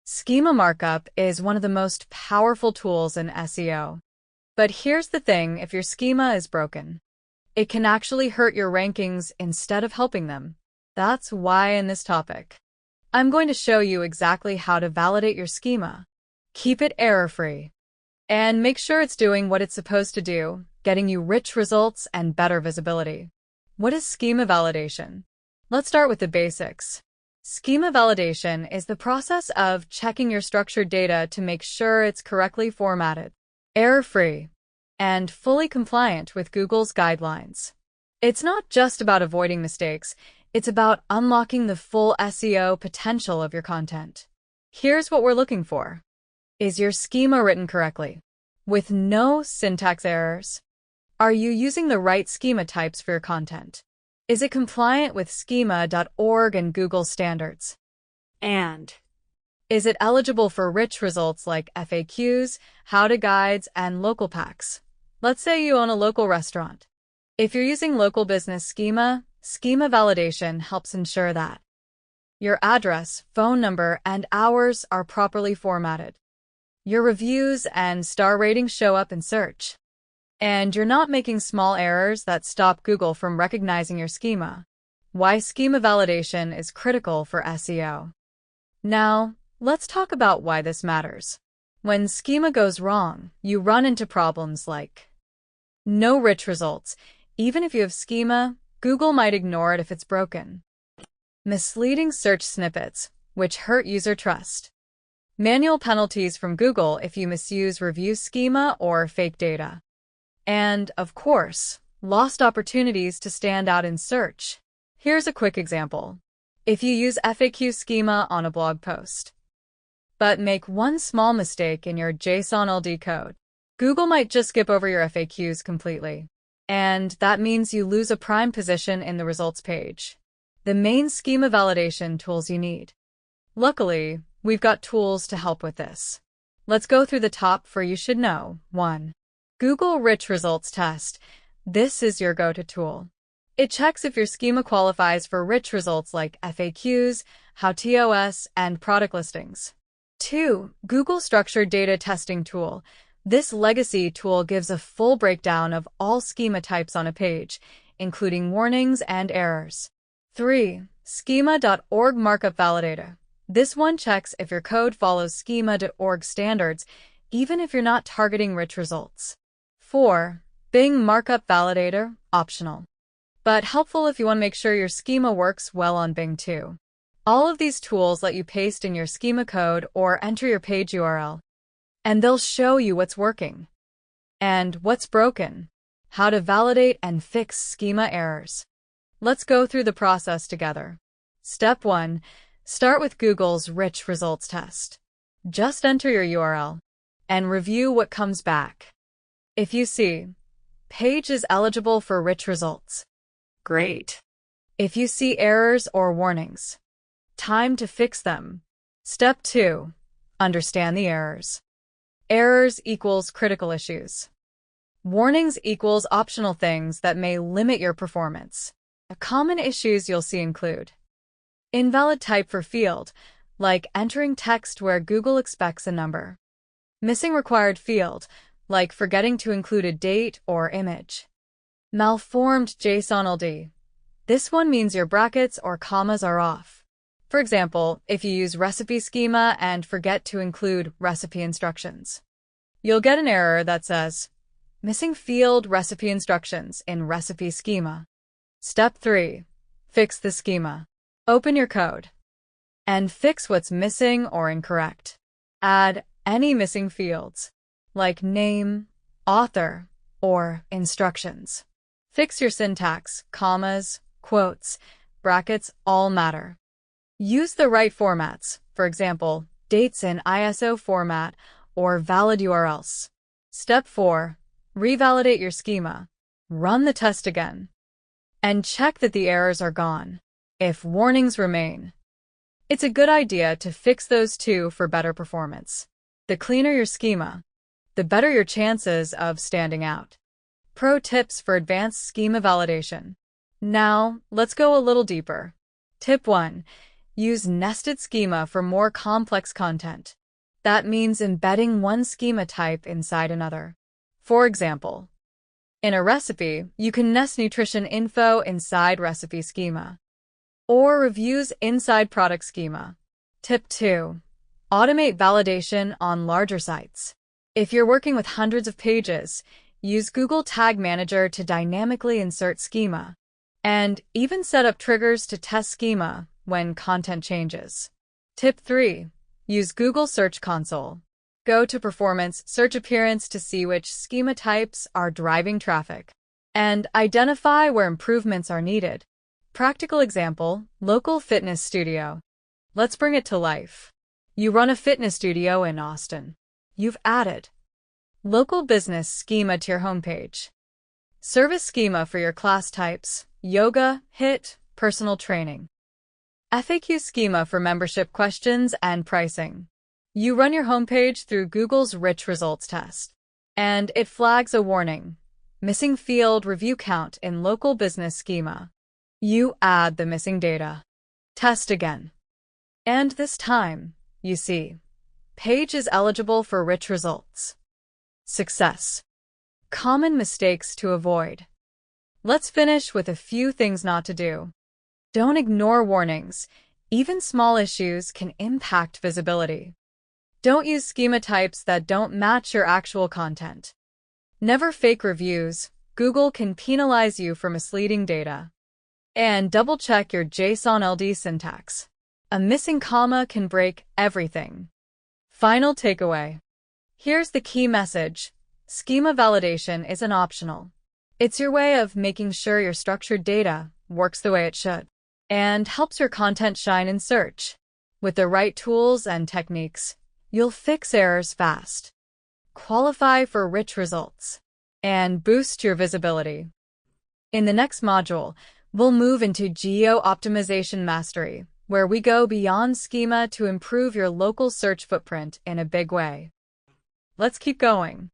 Schema markup is one of the most powerful tools in SEO. But here's the thing, if your schema is broken, it can actually hurt your rankings instead of helping them. That's why in this topic, I'm going to show you exactly how to validate your schema, keep it error-free, and make sure it's doing what it's supposed to do, getting you rich results and better visibility. What is schema validation? Let's start with the basics. Schema validation is the process of checking your structured data to make sure it's correctly formatted, error-free, and fully compliant with Google's guidelines. It's not just about avoiding mistakes, it's about unlocking the full SEO potential of your content. Here's what we're looking for. Is your schema written correctly, with no syntax errors? Are you using the right schema types for your content? Is it compliant with schema.org and Google standards? And is it eligible for rich results like FAQs, how-to guides, and local packs? Let's say you own a local restaurant. If you're using local business schema, schema validation helps ensure that your address, phone number, and hours are properly formatted. Your reviews and star ratings show up in search. And you're not making small errors that stop Google from recognizing your schema. Why schema validation is critical for SEO. Now, let's talk about why this matters. When schema goes wrong, you run into problems like no rich results. Even if you have schema, Google might ignore it if it's broken. Misleading search snippets, which hurt user trust. Manual penalties from Google if you misuse review schema or fake data. And, of course, lost opportunities to stand out in search. Here's a quick example. If you use FAQ schema on a blog post, but make one small mistake in your JSON LD code, Google might just skip over your FAQs completely. And that means you lose a prime position in the results page. The main schema validation tools you need. Luckily, we've got tools to help with this. Let's go through the top 4 you should know. 1. Google Rich Results Test. This is your go-to tool. It checks if your schema qualifies for rich results like FAQs, how-tos, and product listings. 2. Google Structured Data Testing Tool. This legacy tool gives a full breakdown of all schema types on a page, including warnings and errors. 3. Schema.org Markup Validator. This one checks if your code follows schema.org standards, even if you're not targeting rich results. 4. Bing Markup Validator, optional, but helpful if you want to make sure your schema works well on Bing too. All of these tools let you paste in your schema code or enter your page URL, and they'll show you what's working and what's broken, how to validate and fix schema errors. Let's go through the process together. Step 1. Start with Google's Rich Results Test. Just enter your URL and review what comes back. If you see, page is eligible for rich results, great. If you see errors or warnings, time to fix them. Step 2. Understand the errors. Errors equals critical issues. Warnings equals optional things that may limit your performance. Common issues you'll see include invalid type for field, like entering text where Google expects a number. Missing required field, like forgetting to include a date or image. Malformed JSON LD. This one means your brackets or commas are off. For example, if you use recipe schema and forget to include recipe instructions, you'll get an error that says, missing field recipe instructions in recipe schema. Step 3. Fix the schema. Open your code and fix what's missing or incorrect. Add any missing fields, like name, author, or instructions. Fix your syntax, commas, quotes, brackets all matter. Use the right formats, for example, dates in ISO format or valid URLs. Step 4. Revalidate your schema. Run the test again and check that the errors are gone. If warnings remain, it's a good idea to fix those too for better performance. The cleaner your schema, the better your chances of standing out. Pro tips for advanced schema validation. Now, let's go a little deeper. Tip 1. Use nested schema for more complex content. That means embedding one schema type inside another. For example, in a recipe, you can nest nutrition info inside recipe schema, or reviews inside product schema. Tip 2. Automate validation on larger sites. If you're working with hundreds of pages, use Google Tag Manager to dynamically insert schema, and even set up triggers to test schema when content changes. Tip 3. Use Google Search Console. Go to Performance, Search Appearance to see which schema types are driving traffic, and identify where improvements are needed. Practical example, local fitness studio. Let's bring it to life. You run a fitness studio in Austin. You've added local business schema to your homepage, service schema for your class types, yoga, HIIT, personal training, FAQ schema for membership questions and pricing. You run your homepage through Google's rich results test, and it flags a warning, missing field review count in local business schema. You add the missing data. Test again. And this time, you see, page is eligible for rich results. Success. Common mistakes to avoid. Let's finish with a few things not to do. Don't ignore warnings. Even small issues can impact visibility. Don't use schema types that don't match your actual content. Never fake reviews. Google can penalize you for misleading data. And double-check your JSON LD syntax. A missing comma can break everything. Final takeaway. Here's the key message. Schema validation isn't optional. It's your way of making sure your structured data works the way it should and helps your content shine in search. With the right tools and techniques, you'll fix errors fast, qualify for rich results, and boost your visibility. In the next module, we'll move into geo-optimization mastery, where we go beyond schema to improve your local search footprint in a big way. Let's keep going.